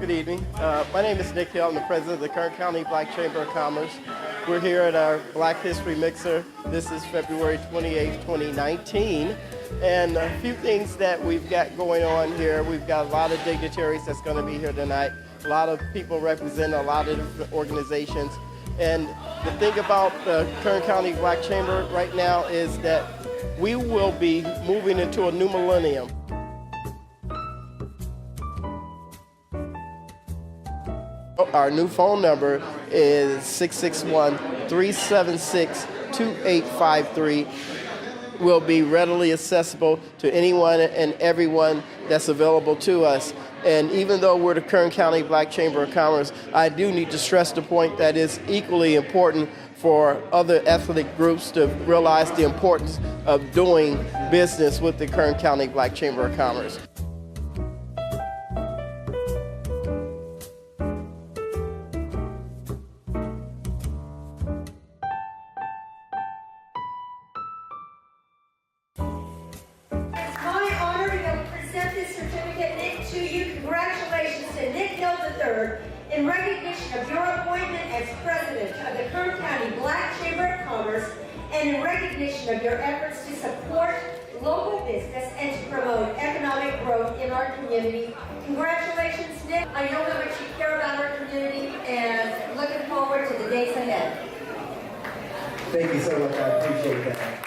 Good evening. My name is Nick Hill. I'm the president of the Kern County Black Chamber of Commerce. We're here at our Black History Mixer. This is February 28, 2019. And a few things that we've got going on here. We've got a lot of dignitaries that's going to be here tonight. A lot of people representing a lot of different organizations. And the thing about the Kern County Black Chamber right now is that we will be moving into a new millennium. Our new phone number is 661-376-2853. Will be readily accessible to anyone and everyone that's available to us. And even though we're the Kern County Black Chamber of Commerce, I do need to stress the point that it's equally important for other ethnic groups to realize the importance of doing business with the Kern County Black Chamber of Commerce. Congratulations to Nick Hill III in recognition of your appointment as president of the Kern County Black Chamber of Commerce and in recognition of your efforts to support local business and to promote economic growth in our community. Congratulations, Nick. I know how much you care about our community and looking forward to the days ahead. Thank you so much. I appreciate that.